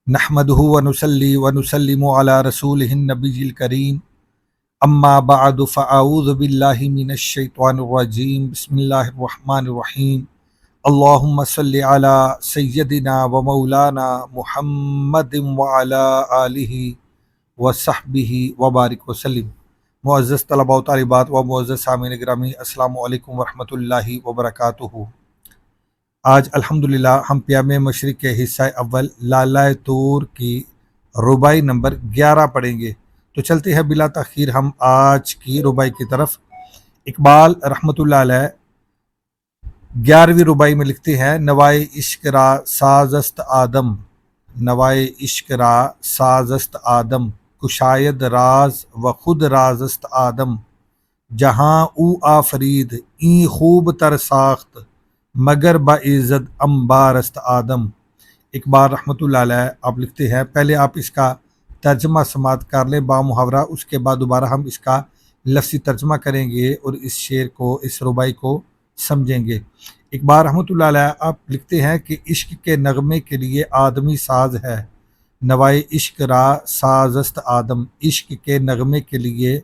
نحمدہ ونصلی ونسلم علی رسولہ النبی الکریم اما بعد فاعوذ باللہ من الشیطان الرجیم بسم اللہ الرحمن الرحیم اللہم صلی علی سیدنا و مولانا محمد وعلی آلہ وصحبہ وبارک وسلم۔ معزز طلباء و طالبات و معزز سامعین گرامی، السلام علیکم ورحمۃ اللہ وبرکاتہ۔ آج الحمدللہ ہم پیام مشرق کے حصہ اول لالہ طور کی رباعی نمبر 11 پڑھیں گے۔ تو چلتے ہیں بلا تاخیر ہم آج کی رباعی کی طرف۔ اقبال رحمۃ اللہ علیہ 11ویں رباعی میں لکھتے ہیں: نوائے عشق را سازست آدم، نوائے عشق را سازست آدم، کشاید راز و خود رازست آدم، جہاں او آفرید این خوب تر ساخت، مگر باعزت امبارست آدم۔ اقبال رحمۃ اللہ علیہ آپ لکھتے ہیں، پہلے آپ اس کا ترجمہ سماعت کر لیں با محاورہ، اس کے بعد دوبارہ ہم اس کا لفظی ترجمہ کریں گے اور اس شعر کو، اس رباعی کو سمجھیں گے۔ اقبال رحمۃ اللہ علیہ آپ لکھتے ہیں کہ عشق کے نغمے کے لیے آدمی ساز ہے، نوائے عشق را سازست آدم، عشق کے نغمے کے لیے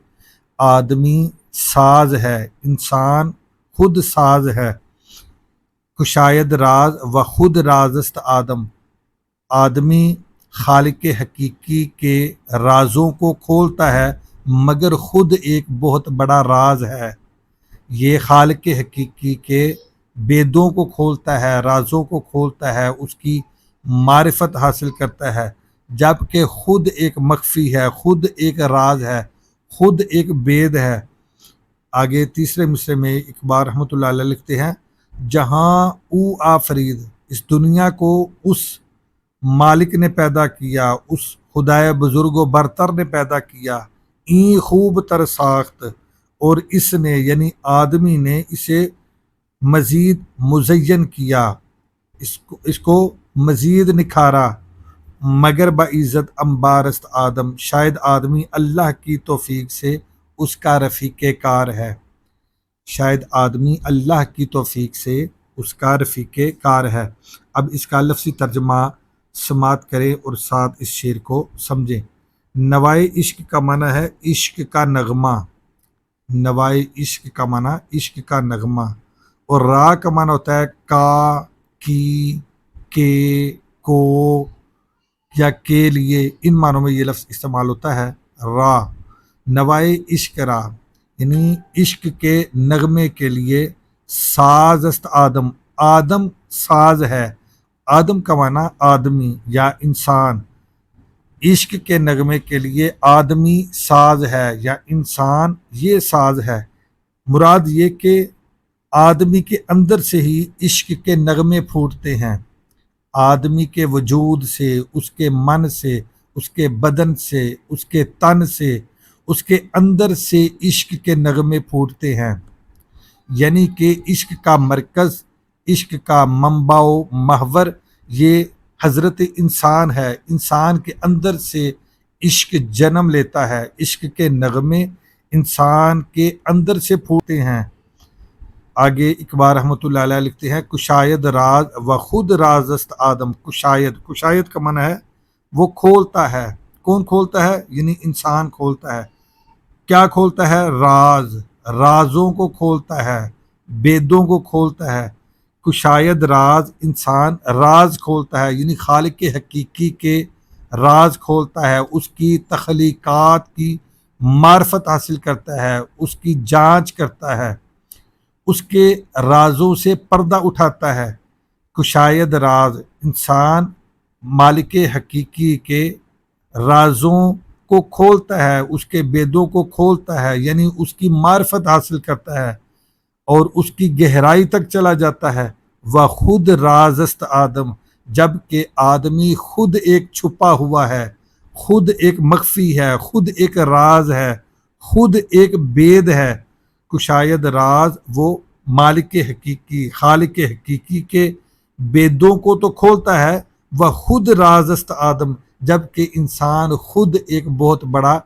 آدمی ساز ہے، انسان خود ساز ہے، کشاید راز و خود رازست آدم، آدمی خالق حقیقی کے رازوں کو کھولتا ہے مگر خود ایک بہت بڑا راز ہے۔ یہ خالق حقیقی کے بیدوں کو کھولتا ہے، رازوں کو کھولتا ہے، اس کی معرفت حاصل کرتا ہے، جبکہ خود ایک مخفی ہے، خود ایک راز ہے، خود ایک بید ہے۔ آگے تیسرے مصرعے میں اقبال رحمۃ اللہ علیہ لکھتے ہیں: جہاں او آفرید، اس دنیا کو اس مالک نے پیدا کیا، اس خدائے بزرگ و برتر نے پیدا کیا، این خوب تر ساخت، اور اس نے یعنی آدمی نے اسے مزید مزین کیا، اس کو مزید نکھارا، مگر باعزت امبارست آدم، شاید آدمی اللہ کی توفیق سے اس کا رفیق کار ہے، شاید آدمی اللہ کی توفیق سے اس کا رفیق کار ہے۔ اب اس کا لفظی ترجمہ سماعت کریں اور ساتھ اس شعر کو سمجھیں۔ نوائے عشق کا معنی ہے عشق کا نغمہ، نوائے عشق کا معنی عشق کا نغمہ، اور را کا معنی ہوتا ہے کا، کی، کے، کو یا کے لیے، ان معنوں میں یہ لفظ استعمال ہوتا ہے را۔ نوائے عشق را یعنی عشق کے نغمے کے لیے سازست آدم، آدم ساز ہے، آدم کا معنی آدمی یا انسان، عشق کے نغمے کے لیے آدمی ساز ہے یا انسان یہ ساز ہے۔ مراد یہ کہ آدمی کے اندر سے ہی عشق کے نغمے پھوٹتے ہیں، آدمی کے وجود سے، اس کے من سے، اس کے بدن سے، اس کے تن سے، اس کے اندر سے عشق کے نغمے پھوٹتے ہیں، یعنی کہ عشق کا مرکز، عشق کا منبع و محور یہ حضرت انسان ہے، انسان کے اندر سے عشق جنم لیتا ہے، عشق کے نغمے انسان کے اندر سے پھوٹتے ہیں۔ آگے اقبال رحمۃ اللہ علیہ لکھتے ہیں: کشاید راز و خود رازست آدم، کشاید، کشاید کا معنی ہے وہ کھولتا ہے، کون کھولتا ہے؟ یعنی انسان کھولتا ہے۔ کیا کھولتا ہے؟ راز، رازوں کو کھولتا ہے، بیدوں کو کھولتا ہے۔ کشاید راز، انسان راز کھولتا ہے، یعنی خالق حقیقی کے راز کھولتا ہے، اس کی تخلیقات کی معرفت حاصل کرتا ہے، اس کی جانچ کرتا ہے، اس کے رازوں سے پردہ اٹھاتا ہے۔ کشاید راز، انسان مالک حقیقی کے رازوں کو کھولتا ہے، اس کے بیدوں کو کھولتا ہے، یعنی اس کی معرفت حاصل کرتا ہے اور اس کی گہرائی تک چلا جاتا ہے۔ وہ خود رازست آدم، جب کہ آدمی خود ایک چھپا ہوا ہے، خود ایک مخفی ہے، خود ایک راز ہے، خود ایک بید ہے۔ کشاید راز وہ مالک حقیقی، خالق حقیقی کے بیدوں کو تو کھولتا ہے، وہ خود رازست آدم، جب کہ انسان خود ایک بہت بڑا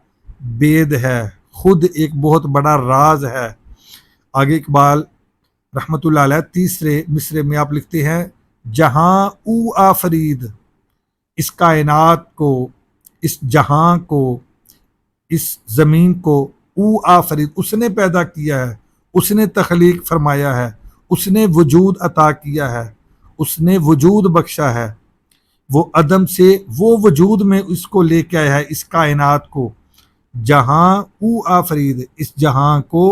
بید ہے، خود ایک بہت بڑا راز ہے۔ آگے اقبال رحمۃ اللہ علیہ تیسرے مصرعے میں آپ لکھتے ہیں: جہاں او آفرید، اس کائنات کو، اس جہاں کو، اس زمین کو او آفرید، اس نے پیدا کیا ہے، اس نے تخلیق فرمایا ہے، اس نے وجود عطا کیا ہے، اس نے وجود بخشا ہے، وہ عدم سے وہ وجود میں اس کو لے کے آیا ہے، اس کائنات کو، جہاں او آفرید، اس جہاں کو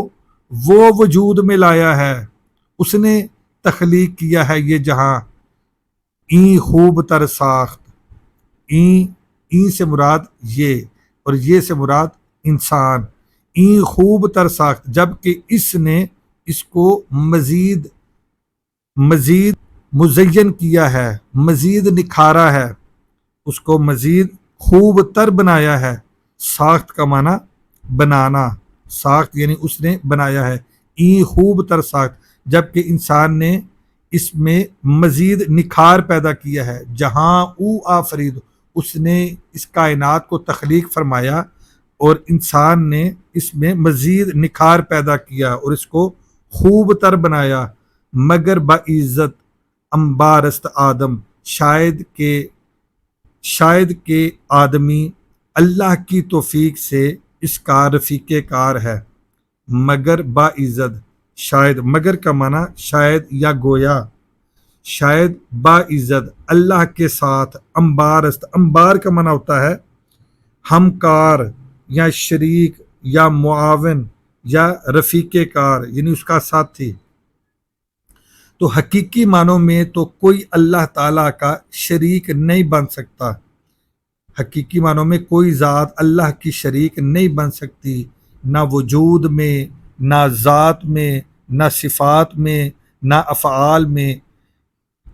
وہ وجود میں لایا ہے، اس نے تخلیق کیا ہے یہ جہاں، این خوب تر ساخت، این سے مراد یہ، اور یہ سے مراد انسان، این خوب تر ساخت، جبکہ اس نے اس کو مزید مزین کیا ہے، مزید نکھارا ہے، اس کو مزید خوب تر بنایا ہے۔ ساخت کا معنی بنانا، ساخت یعنی اس نے بنایا ہے، این خوب تر ساخت، جبکہ انسان نے اس میں مزید نکھار پیدا کیا ہے۔ جہاں او آفرید، اس نے اس کائنات کو تخلیق فرمایا اور انسان نے اس میں مزید نکھار پیدا کیا اور اس کو خوب تر بنایا، مگر باعزت انبارست آدم، شاید کہ آدمی اللہ کی توفیق سے اس کا رفیق کار ہے، مگر باعزت، شاید، مگر کا معنی شاید یا گویا، شاید باعزت اللہ کے ساتھ انبارست، انبار کا معنی ہوتا ہے ہمکار یا شریک یا معاون یا رفیق کار، یعنی اس کا ساتھی۔ تو حقیقی معنوں میں تو کوئی اللہ تعالیٰ کا شریک نہیں بن سکتا، حقیقی معنوں میں کوئی ذات اللہ کی شریک نہیں بن سکتی، نہ وجود میں، نہ ذات میں، نہ صفات میں، نہ افعال میں،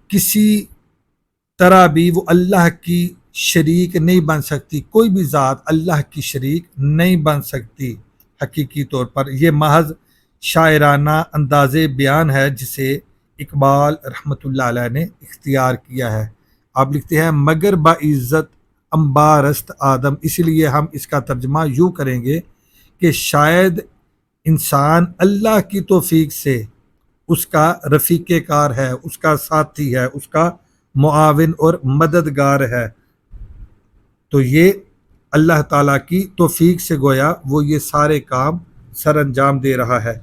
کسی طرح بھی وہ اللہ کی شریک نہیں بن سکتی، کوئی بھی ذات اللہ کی شریک نہیں بن سکتی حقیقی طور پر۔ یہ محض شاعرانہ انداز بیان ہے جسے اقبال رحمۃ اللہ علیہ نے اختیار کیا ہے۔ آپ لکھتے ہیں مگر باعزت انبارست آدم، اس لیے ہم اس کا ترجمہ یوں کریں گے کہ شاید انسان اللہ کی توفیق سے اس کا رفیق کار ہے، اس کا ساتھی ہے، اس کا معاون اور مددگار ہے، تو یہ اللہ تعالیٰ کی توفیق سے گویا وہ یہ سارے کام سر انجام دے رہا ہے۔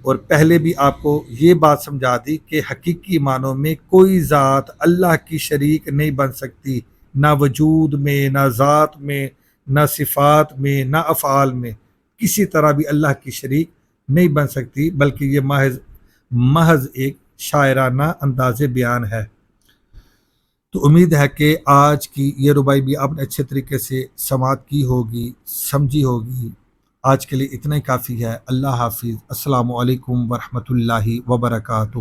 اور پہلے بھی آپ کو یہ بات سمجھا دی کہ حقیقی معنوں میں کوئی ذات اللہ کی شریک نہیں بن سکتی، نہ وجود میں، نہ ذات میں، نہ صفات میں، نہ افعال میں، کسی طرح بھی اللہ کی شریک نہیں بن سکتی، بلکہ یہ محض ایک شاعرانہ انداز بیان ہے۔ تو امید ہے کہ آج کی یہ ربائی بھی آپ نے اچھے طریقے سے سماعت کی ہوگی، سمجھی ہوگی۔ آج کے لیے اتنا ہی کافی ہے۔ اللہ حافظ۔ السلام علیکم ورحمۃ اللہ وبرکاتہ۔